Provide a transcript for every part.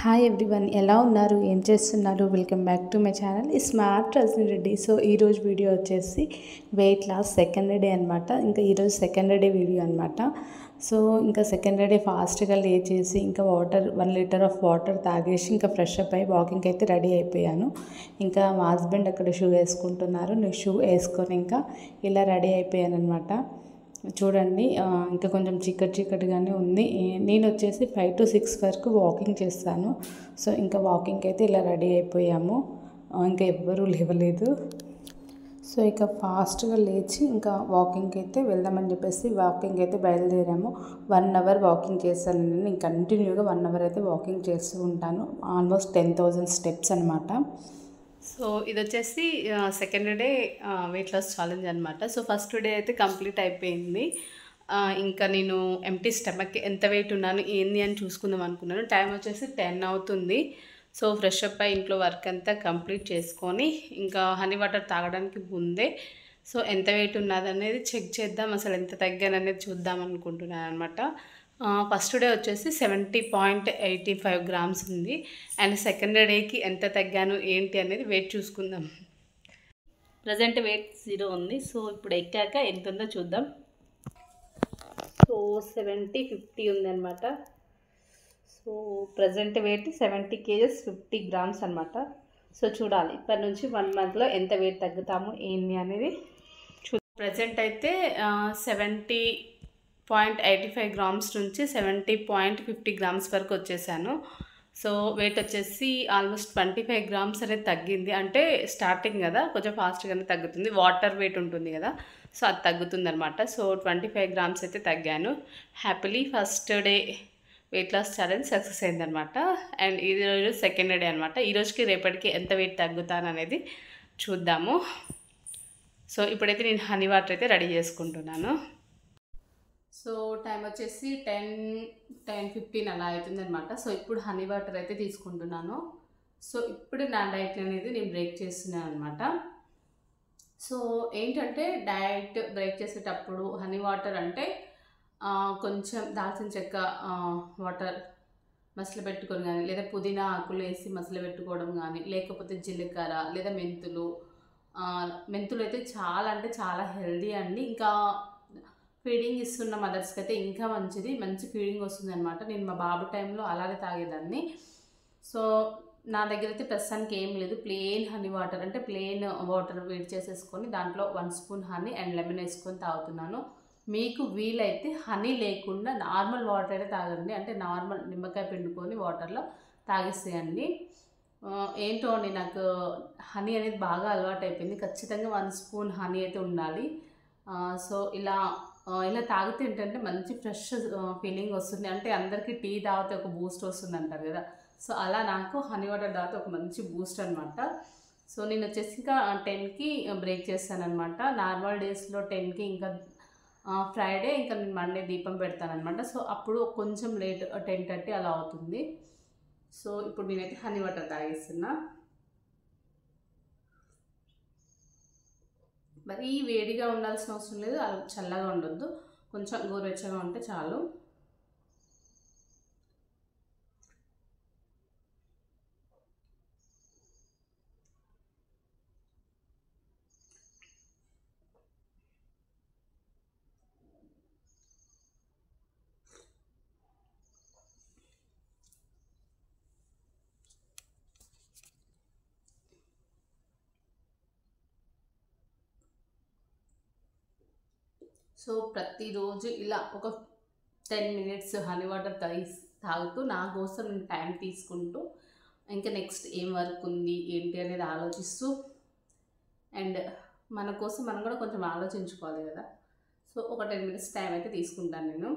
Hi everyone, ఎలా ఉన్నారు, ఏం చేస్తున్నారు? Welcome back to my channel smart Rajani Reddy. So ఈరోజు వీడియో వచ్చేసి వెయిట్ లాస్ సెకండ్ డే అనమాట. ఇంకా ఈరోజు సెకండ్ డే వీడియో అనమాట. సో ఇంకా సెకండ్ డే ఫాస్ట్గా లేచేసి ఇంకా 1 లీటర్ ఆఫ్ వాటర్ తాగేసి ఇంకా ఫ్రెష్ అప్ అయ్యి వాకింగ్కి అయితే రెడీ అయిపోయాను. ఇంకా మా హస్బెండ్ అక్కడ షూ వేసుకుంటున్నారు, నేను షూ వేసుకొని ఇంకా ఇలా రెడీ అయిపోయాను అనమాట. చూడండి, ఇంకా కొంచెం చీకటిగానే ఉంది. నేను వచ్చేసి 5 to 6 వరకు వాకింగ్ చేస్తాను. సో ఇంకా వాకింగ్కి అయితే ఇలా రెడీ అయిపోయాము. ఇంకా ఎవ్వరూ లేవలేదు. సో ఇక ఫాస్ట్గా లేచి ఇంకా వాకింగ్కి అయితే వెళ్దామని చెప్పేసి వాకింగ్ అయితే బయలుదేరాము. 1 అవర్ వాకింగ్ చేస్తాను నేను కంటిన్యూగా 1 అవర్ అయితే వాకింగ్ చేస్తూ ఉంటాను. ఆల్మోస్ట్ 10,000 స్టెప్స్ అనమాట. సో ఇది వచ్చేసి second day weight loss challenge అనమాట. సో ఫస్ట్ డే అయితే కంప్లీట్ అయిపోయింది. ఇంకా నేను ఎంటీ స్టమక్ ఎంత వెయిట్ ఉన్నాను ఏంది అని చూసుకుందాం అనుకున్నాను. టైం వచ్చేసి 10 అవుతుంది. సో ఫ్రెష్ అప్ అయ్యి ఇంట్లో వర్క్ అంతా కంప్లీట్ చేసుకొని ఇంకా హనీ వాటర్ తాగడానికి ముందే సో ఎంత వెయిట్ ఉన్నది అనేది చెక్ చేద్దాం, అసలు ఎంత తగ్గాను అనేది చూద్దాం అనుకుంటున్నాను అనమాట. ఫస్ట్ డే వచ్చేసి 70.85 గ్రామ్స్ ఉంది. అండ్ సెకండ్ డేకి ఎంత తగ్గాను ఏంటి అనేది వెయిట్ చూసుకుందాం. ప్రజెంట్ వెయిట్ 0 ఉంది. సో ఇప్పుడు ఎక్కాక ఎంత ఉందో చూద్దాం. సో 70-50 ఉందన్నమాట. So present weight 70 kgs 50 grams అనమాట. సో చూడాలి ఇప్పటి నుంచి 1 మంత్లో ఎంత వెయిట్ తగ్గుతాము ఏంటి అనేది ప్రజెంట్ అయితే 70.85 గ్రామ్స్ నుంచి 70.50 గ్రామ్స్ వరకు వచ్చేసాను. సో వెయిట్ వచ్చేసి ఆల్మోస్ట్ 25 గ్రామ్స్ అనేది తగ్గింది. అంటే స్టార్టింగ్ కదా, కొంచెం ఫాస్ట్గానే తగ్గుతుంది. వాటర్ వెయిట్ ఉంటుంది కదా, సో అది తగ్గుతుంది అనమాట. సో 25 గ్రామ్స్ అయితే తగ్గాను. Happily first day weight loss challenge success అయిందనమాట. అండ్ ఈరోజు సెకండ్ డే అనమాట. ఈరోజుకి రేపటికి ఎంత వెయిట్ తగ్గుతాను అనేది చూద్దాము. సో ఇప్పుడైతే నేను హనీ వాటర్ అయితే రెడీ చేసుకుంటున్నాను. సో టైం వచ్చేసి 10:15 అలా అవుతుంది అనమాట. సో ఇప్పుడు హనీ వాటర్ అయితే తీసుకుంటున్నాను. సో ఇప్పుడు నా డైట్ అనేది నేను బ్రేక్ చేస్తున్నాను అనమాట. సో ఏంటంటే డైట్ బ్రేక్ చేసేటప్పుడు హనీ వాటర్ అంటే కొంచెం దాల్చిన చెక్క వాటర్ మసలు పెట్టుకొని కానీ, లేదా పుదీనా ఆకులు వేసి మసలు పెట్టుకోవడం కానీ, లేకపోతే జీలకర్ర లేదా మెంతులు అయితే చాలా అంటే చాలా హెల్దీ అండి. ఇంకా ఫీడింగ్ ఇస్తున్న మదర్స్కి అయితే ఇంకా మంచి ఫీడింగ్ వస్తుంది అనమాట. నేను మా బాబు టైంలో అలాగే తాగేదాన్ని. సో నా దగ్గర అయితే ప్రస్తుతానికి ఏం లేదు. ప్లెయిన్ హనీ వాటర్ అంటే ప్లెయిన్ వాటర్ వేడి చేసేసుకొని దాంట్లో 1 స్పూన్ హనీ అండ్ లెమన్ వేసుకొని తాగుతున్నాను. మీకు వీలైతే హనీ లేకుండా నార్మల్ వాటర్ అయితే తాగండి. అంటే నార్మల్ నిమ్మకాయ పిండుకొని వాటర్లో తాగేసేయండి. ఏంటో అండి, నాకు హనీ అనేది బాగా అలవాటు అయిపోయింది. ఖచ్చితంగా 1 స్పూన్ హనీ అయితే ఉండాలి. సో ఇలా తాగితే ఏంటంటే మంచి ఫ్రెష్ ఫీలింగ్ వస్తుంది. అంటే అందరికీ టీ తాగితే ఒక బూస్ట్ వస్తుంది అంటారు కదా, సో అలా నాకు హనీ వాటర్ తాగితే ఒక మంచి బూస్ట్ అనమాట. సో నేను వచ్చేసి ఇంకా 10కి బ్రేక్ చేస్తానమాట. నార్మల్ డేస్లో 10కి, ఇంకా ఫ్రైడే ఇంకా నేను మండే దీపం పెడతానమాట. సో అప్పుడు కొంచెం లేట్ 10:30 అలా అవుతుంది. సో ఇప్పుడు నేనైతే హనీ వాటర్ తాగేస్తున్నా. మరీ వేడిగా ఉండాల్సిన అవసరం లేదు, అలా చల్లగా ఉండొద్దు, కొంచెం గోరువెచ్చగా ఉంటే చాలు. సో ప్రతిరోజు ఇలా ఒక 10 minutes హనీ వాటర్ తాగుతూ నా కోసం నేను టైం తీసుకుంటూ ఇంకా నెక్స్ట్ ఏం వర్క్ ఉంది ఏంటి అనేది ఆలోచిస్తూ, అండ్ మన కోసం మనం కూడా కొంచెం ఆలోచించుకోవాలి కదా. సో ఒక 10 minutes టైం అయితే తీసుకుంటాను నేను.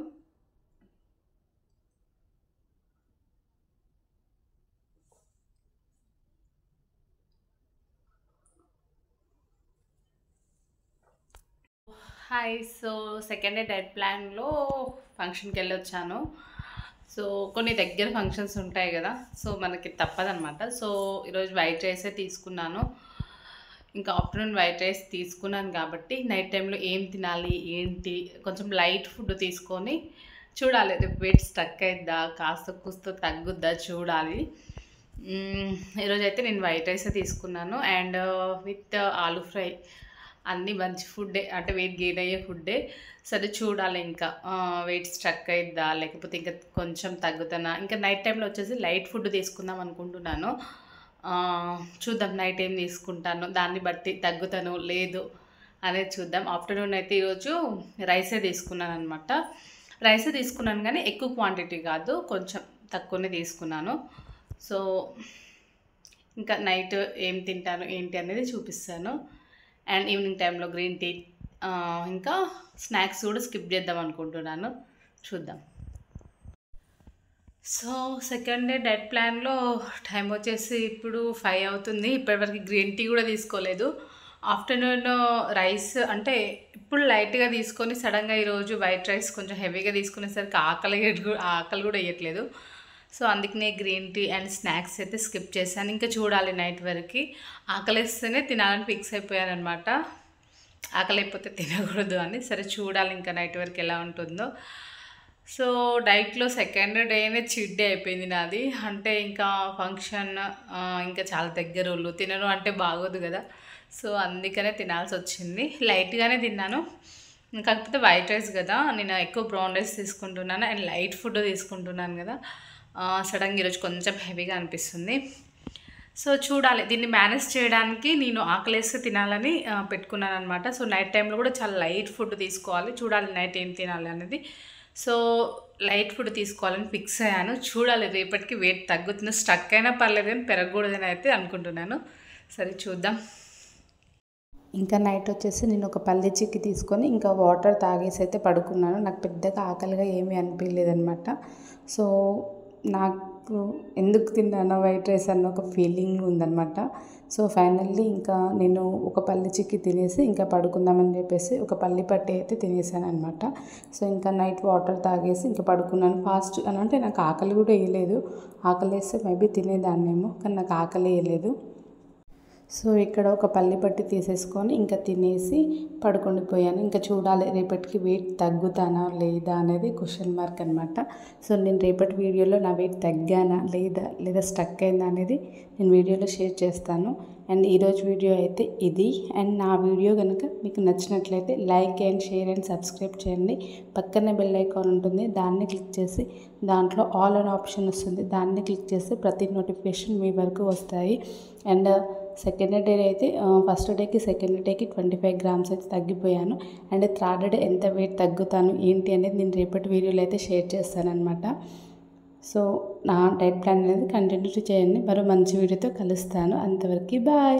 Hi. So second day diet ప్లాన్లో ఫంక్షన్కి వెళ్ళొచ్చాను. సో కొన్ని దగ్గర ఫంక్షన్స్ ఉంటాయి కదా, సో మనకి తప్పదనమాట. సో ఈరోజు వైట్ రైసే తీసుకున్నాను. ఇంకా ఆఫ్టర్నూన్ వైట్ రైస్ తీసుకున్నాను కాబట్టి నైట్ టైంలో ఏం తినాలి ఏంటి కొంచెం లైట్ ఫుడ్ తీసుకొని చూడాలి రేపు వెయిట్ స్టక్ అయిద్దా, కాస్త కూస్త తగ్గుద్దా చూడాలి. ఈరోజైతే నేను వైట్ రైస్ తీసుకున్నాను అండ్ విత్ ఆలూ ఫ్రై. అన్నీ మంచి ఫుడ్డే, అంటే వెయిట్ గెయిన్ అయ్యే ఫుడ్డే. సరే చూడాలి ఇంకా వెయిట్ స్ట్రక్ అయిద్దా లేకపోతే ఇంకా కొంచెం తగ్గుతానా. ఇంకా నైట్ టైంలో వచ్చేసి లైట్ ఫుడ్ తీసుకుందాం అనుకుంటున్నాను. చూద్దాం నైట్ ఏం తీసుకుంటాను, దాన్ని బట్టి తగ్గుతాను లేదు అనేది చూద్దాం. ఆఫ్టర్నూన్ అయితే ఈరోజు రైసే తీసుకున్నాను అనమాట. రైసే తీసుకున్నాను కానీ ఎక్కువ క్వాంటిటీ కాదు, కొంచెం తక్కువనే తీసుకున్నాను. సో ఇంకా నైట్ ఏం తింటాను ఏంటి అనేది చూపిస్తాను. అండ్ ఈవినింగ్ టైంలో గ్రీన్ టీ, ఇంకా స్నాక్స్ కూడా స్కిప్ చేద్దాం అనుకుంటున్నాను. చూద్దాం. సో సెకండ్ డే డైట్ ప్లాన్లో టైం వచ్చేసి ఇప్పుడు 5 అవుతుంది. ఇప్పటివరకు గ్రీన్ టీ కూడా తీసుకోలేదు. ఆఫ్టర్నూన్ రైస్ అంటే ఇప్పుడు లైట్గా తీసుకొని సడన్గా ఈరోజు వైట్ రైస్ కొంచెం హెవీగా తీసుకునేసరికి ఆకలి కూడా వేయట్లేదు. సో అందుకనే గ్రీన్ టీ అండ్ స్నాక్స్ అయితే స్కిప్ చేశాను. ఇంకా చూడాలి నైట్ వరకు. ఆకలిస్తేనే తినాలని ఫిక్స్ అయిపోయాను అనమాట. ఆకలి అయిపోతే తినకూడదు అని. సరే చూడాలి ఇంకా నైట్ వరకు ఎలా ఉంటుందో. సో డైట్లో సెకండ్ డేనే చీట్ డే అయిపోయింది నాది. అంటే ఇంకా ఫంక్షన్, ఇంకా చాలా దగ్గర వాళ్ళు తినరు అంటే బాగోదు కదా. సో అందుకనే తినాల్సి వచ్చింది. లైట్గానే తిన్నాను, కాకపోతే వైట్ రైస్ కదా, నేను ఎక్కువ బ్రౌన్ రైస్ తీసుకుంటున్నాను అండ్ లైట్ ఫుడ్ తీసుకుంటున్నాను కదా. సడన్గా ఈరోజు కొంచెం హెవీగా అనిపిస్తుంది. సో చూడాలి, దీన్ని మేనేజ్ చేయడానికి నేను ఆకలేస్తే తినాలని పెట్టుకున్నాను అనమాట. సో నైట్ టైంలో కూడా చాలా లైట్ ఫుడ్ తీసుకోవాలి. చూడాలి నైట్ ఏం తినాలి అనేది. సో లైట్ ఫుడ్ తీసుకోవాలని ఫిక్స్ అయ్యాను. చూడాలి రేపటికి వెయిట్ తగ్గుతుంది, స్టక్ అయినా పర్లేదు కానీ పెరగకూడదని అయితే అనుకుంటున్నాను. సరే చూద్దాం. ఇంకా నైట్ వచ్చేసి నేను ఒక పల్లి చిక్కి తీసుకొని ఇంకా వాటర్ తాగేసి అయితే పడుకున్నాను. నాకు పెద్దగా ఆకలిగా ఏమీ అనిపించలేదన్నమాట. సో నాకు ఎందుకు తిన్నాను వైట్ రైస్ అన్న ఒక ఫీలింగ్ ఉందన్నమాట. సో ఫైనల్లీ ఇంకా నేను ఒక పల్లి చిక్కి తినేసి ఇంకా పడుకుందామని చెప్పేసి ఒక పల్లి పట్టి అయితే తినేసాను అనమాట. సో ఇంకా నైట్ వాటర్ తాగేసి ఇంకా పడుకున్నాను. ఫాస్ట్ అని అంటే నాకు ఆకలి కూడా వేయలేదు. ఆకలి వేస్తే మేబీ తినేదాన్నేమో, కానీ నాకు ఆకలి వేయలేదు. సో ఇక్కడ ఒక పల్లి పట్టి తీసేసుకొని ఇంకా తినేసి పడుకుండిపోయాను. ఇంకా చూడాలి రేపటికి వెయిట్ తగ్గుతానా లేదా అనేది క్వశ్చన్ మార్క్ అనమాట. సో నేను రేపటి వీడియోలో నా వెయిట్ తగ్గానా లేదా స్టక్ అయిందా అనేది నేను వీడియోలో షేర్ చేస్తాను. అండ్ ఈరోజు వీడియో అయితే ఇది. అండ్ నా వీడియో కనుక మీకు నచ్చినట్లయితే like and share and subscribe చేయండి. పక్కనే బెల్ ఐకాన్ ఉంటుంది, దాన్ని క్లిక్ చేసి దాంట్లో ఆల్ అనే ఆప్షన్ వస్తుంది, దాన్ని క్లిక్ చేస్తే ప్రతి నోటిఫికేషన్ మీ వరకు వస్తాయి. అండ్ సెకండ్ డే అయితే ఫస్ట్ డేకి సెకండ్ డేకి 25 గ్రామ్స్ అయితే తగ్గిపోయాను. అండ్ థర్డ్ డే ఎంత వెయిట్ తగ్గుతాను ఏంటి అనేది నేను రేపటి వీడియోలో అయితే షేర్ చేస్తానన్నమాట. సో నా డైట్ ప్లాన్ అనేది కంటిన్యూ చేయండి. మరో మంచి వీడియోతో కలుస్తాను. అంతవరకు బాయ్.